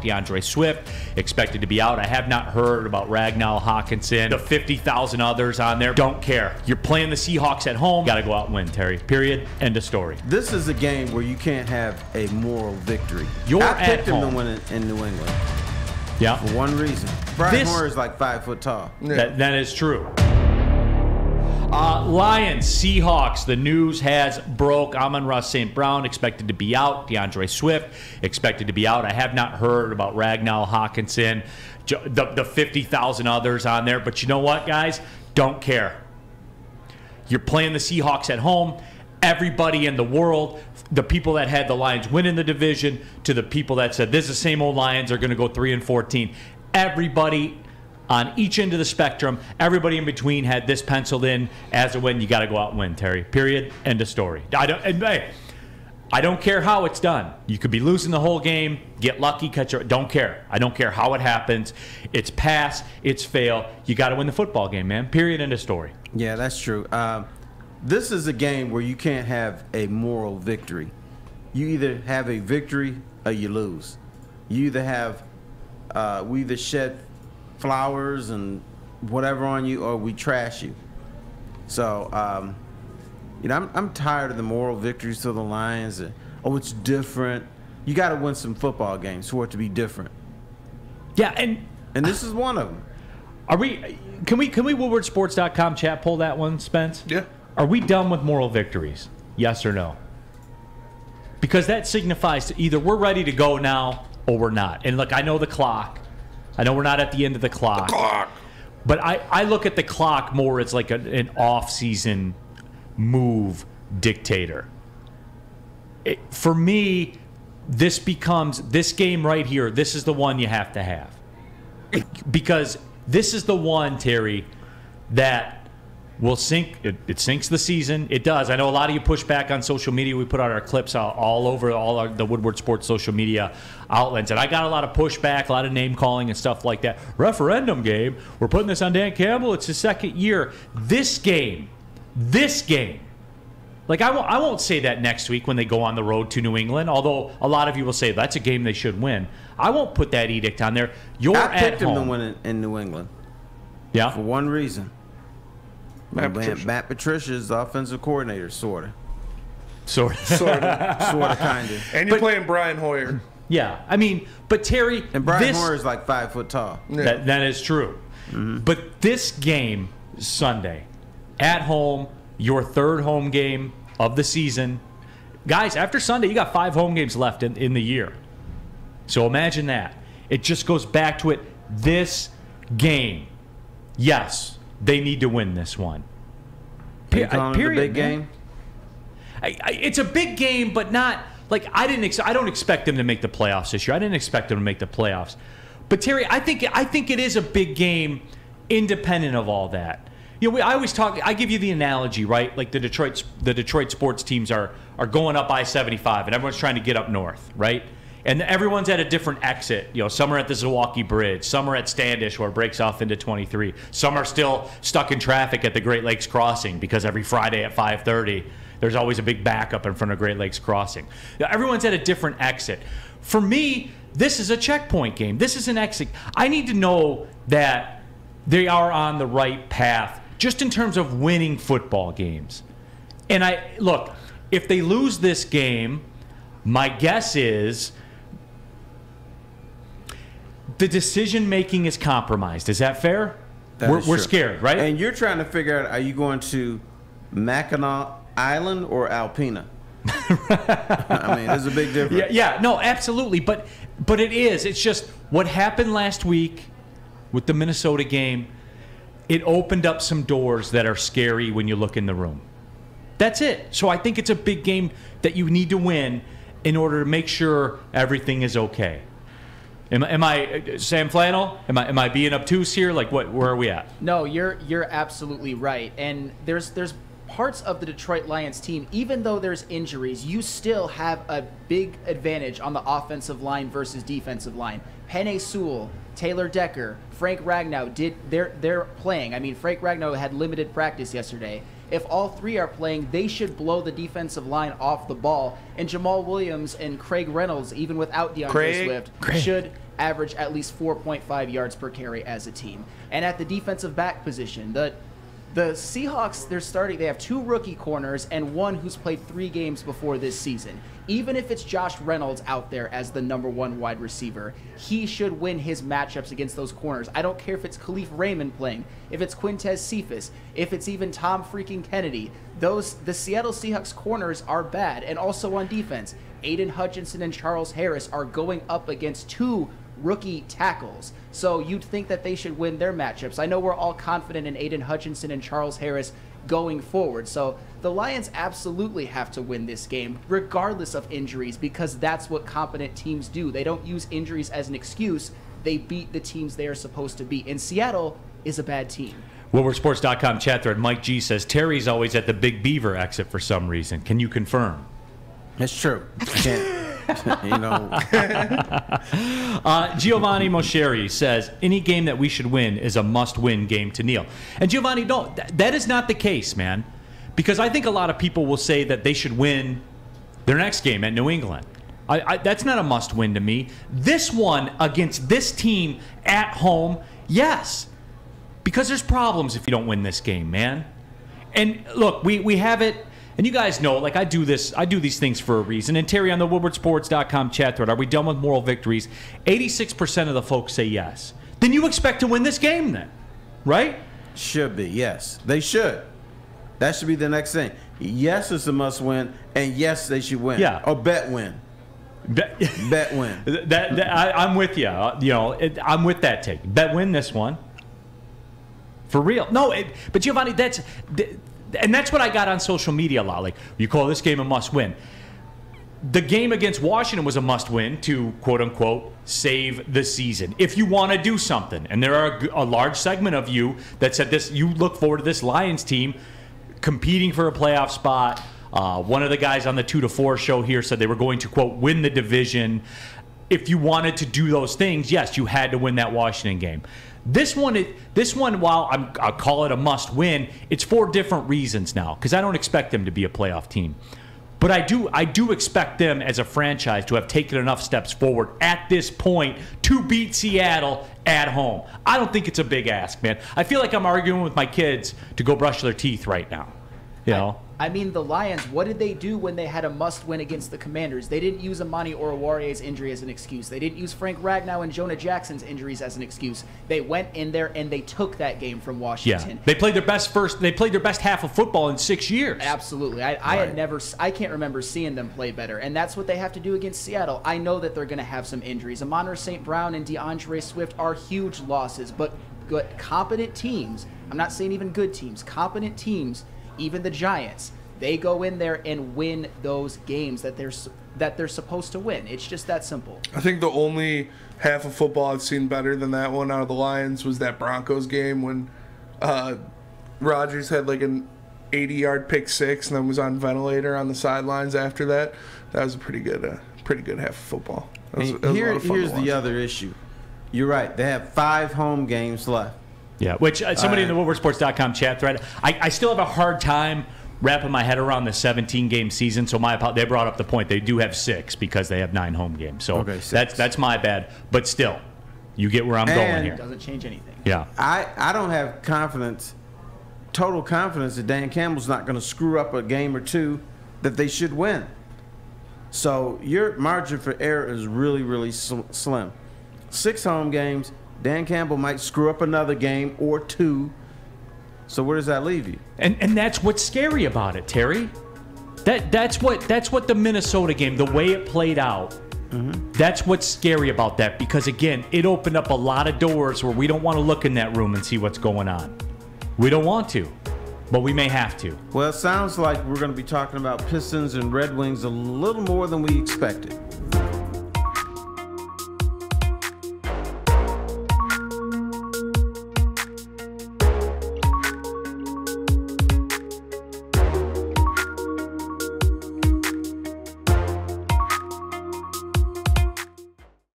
DeAndre Swift expected to be out. I have not heard about Ragnow, Hawkinson, the 50,000 others on there. Don't care. You're playing the Seahawks at home. Got to go out and win, Terry. Period. End of story. This is a game where you can't have a moral victory. I picked them to win in New England. Yeah. For one reason. Brian Hoyer is like 5 foot tall. Yeah. That is true. Lions, Seahawks. The news has broke. Amon-Ra St. Brown expected to be out. DeAndre Swift expected to be out. I have not heard about Ragnow, Hawkinson, the 50,000 others on there. But you know what, guys? Don't care. You're playing the Seahawks at home. Everybody in the world, the people that had the Lions win in the division, to the people that said this is the same old Lions are going to go 3-14. Everybody on each end of the spectrum, everybody in between had this penciled in as a win. You got to go out and win, Terry. Period. End of story. I don't care how it's done. You could be losing the whole game, get lucky, don't care. I don't care how it happens. It's pass, it's fail. You got to win the football game, man. Period. End of story. Yeah, that's true. This is a game where you can't have a moral victory. You either have a victory or you lose. You either have, we either shed flowers and whatever on you, or we trash you. So, I'm tired of the moral victories to the Lions. Oh, it's different. You got to win some football games for it to be different. Yeah, and this is one of them. Can we WoodwardSports.com chat poll that one, Spence? Yeah. Are we done with moral victories? Yes or no? Because that signifies to either we're ready to go now or we're not. And look, I know the clock. I know we're not at the end of the clock. But I look at the clock more as like an off-season move dictator. For me, this game right here, this is the one you have to have. Because this is the one, Terry, that will sink. It sinks the season. It does. I know a lot of you push back on social media. We put out our clips all over the Woodward Sports social media outlets, and I got a lot of pushback, a lot of name calling and stuff like that. Referendum game. We're putting this on Dan Campbell. It's his second year. This game. Like I won't say that next week when they go on the road to New England. Although a lot of you will say that's a game they should win. I won't put that edict on there. I picked them to win in New England. Yeah. For one reason. Matt Patricia's offensive coordinator, sort of. Sort of, kind of. And you're playing Brian Hoyer. Yeah, I mean, but Terry... And Brian Hoyer is like 5 foot tall. Yeah. That is true. Mm-hmm. But this game, Sunday, at home, your third home game of the season. Guys, after Sunday, you got 5 home games left in the year. So imagine that. It just goes back to it. This game, yes, they need to win this one. Period. A big game. It's a big game, but not like I don't expect them to make the playoffs this year. I didn't expect them to make the playoffs. But Terry, I think it is a big game, independent of all that. You know, I always talk. I give you the analogy, right? Like the Detroit sports teams are going up I-75, and everyone's trying to get up north, right? And everyone's at a different exit. You know, some are at the Zilwaukee Bridge. Some are at Standish where it breaks off into 23. Some are still stuck in traffic at the Great Lakes Crossing because every Friday at 5:30, there's always a big backup in front of Great Lakes Crossing. Everyone's at a different exit. For me, this is a checkpoint game. This is an exit. I need to know that they are on the right path just in terms of winning football games. And look, if they lose this game, my guess is the decision-making is compromised. Is that fair? We're scared, right? And you're trying to figure out, are you going to Mackinac Island or Alpena? I mean, there's a big difference. Yeah, no, absolutely. But it is. It's just what happened last week with the Minnesota game, it opened up some doors that are scary when you look in the room. That's it. So I think it's a big game that you need to win in order to make sure everything is okay. Am I Sam Flannel? Am I being obtuse here? Like where are we at? No, you're absolutely right. And there's parts of the Detroit Lions team, even though there's injuries, you still have a big advantage on the offensive line versus defensive line. Penei Sewell, Taylor Decker, Frank Ragnow they're playing. I mean, Frank Ragnow had limited practice yesterday. If all three are playing, they should blow the defensive line off the ball. And Jamal Williams and Craig Reynolds, even without DeAndre Swift, average at least 4.5 yards per carry as a team. And at the defensive back position, the Seahawks, they have 2 rookie corners and one who's played 3 games before this season. Even if it's Josh Reynolds out there as the number 1 wide receiver, he should win his matchups against those corners. I don't care if it's Khalif Raymond playing, if it's Quintez Cephas, if it's even Tom freaking Kennedy. The Seattle Seahawks corners are bad. And also on defense, Aiden Hutchinson and Charles Harris are going up against 2 rookie tackles. So you'd think that they should win their matchups. I know we're all confident in Aiden Hutchinson and Charles Harris going forward. So the Lions absolutely have to win this game, regardless of injuries, because that's what competent teams do. They don't use injuries as an excuse. They beat the teams they are supposed to beat. And Seattle is a bad team. WoodwardSports.com chat thread. Mike G says, Terry's always at the Big Beaver exit for some reason. Can you confirm? That's true. I can't. You know. Giovanni Mosheri says, any game that we should win is a must-win game to Neil. And Giovanni, no, that is not the case, man. Because I think a lot of people will say that they should win their next game at New England. That's not a must-win to me. This one against this team at home, yes. Because there's problems if you don't win this game, man. And look, we have it. And you guys know, like I do these things for a reason. And Terry, on the WoodwardSports.com chat thread, are we done with moral victories? 86% of the folks say yes. Then you expect to win this game then, right? Should be, yes. They should. That should be the next thing. Yes, it's a must win, and yes, they should win. Yeah. Or bet win. Bet win. I'm with you. I'm with that take. Bet win this one. For real. No, but Giovanni, that's what I got on social media a lot. Like, you call this game a must-win. The game against Washington was a must-win to, quote-unquote, save the season. If you want to do something, and there are a large segment of you that said this, you look forward to this Lions team competing for a playoff spot. One of the guys on the 2 to 4 show here said they were going to, quote, win the division. If you wanted to do those things, yes, you had to win that Washington game. This one, while I'll call it a must-win, it's for different reasons now, because I don't expect them to be a playoff team. But I do expect them as a franchise to have taken enough steps forward at this point to beat Seattle at home. I don't think it's a big ask, man. I feel like I'm arguing with my kids to go brush their teeth right now. You know? I mean, the Lions, what did they do when they had a must-win against the Commanders? They didn't use Amani Oruware's injury as an excuse. They didn't use Frank Ragnow and Jonah Jackson's injuries as an excuse. They went in there and they took that game from Washington. Yeah. They played their best half of football in 6 years. Absolutely. I can't remember seeing them play better, and that's what they have to do against Seattle. I know that they're going to have some injuries. Amon-Ra St. Brown and DeAndre Swift are huge losses, but competent teams, I'm not saying even good teams, competent teams, even the Giants, they go in there and win those games that they're supposed to win. It's just that simple. I think the only half of football I've seen better than that one out of the Lions was that Broncos game when Rodgers had like an 80-yard pick six and then was on ventilator on the sidelines after that. That was a pretty good half of football. Here's the other issue. You're right. They have 5 home games left. Yeah, which somebody in the WoodwardSports.com chat thread, I still have a hard time wrapping my head around the 17-game season. So they brought up the point they do have 6 because they have 9 home games. So okay, that's my bad. But still, you get where I'm going here. It doesn't change anything. Yeah, I don't have total confidence that Dan Campbell's not going to screw up a game or two that they should win. So your margin for error is really, really slim. 6 home games. Dan Campbell might screw up another game or 2. So where does that leave you? And that's what's scary about it, Terry. That's what the Minnesota game, the way it played out, that's what's scary about that. Because, again, it opened up a lot of doors where we don't want to look in that room and see what's going on. We don't want to, but we may have to. Well, it sounds like we're going to be talking about Pistons and Red Wings a little more than we expected.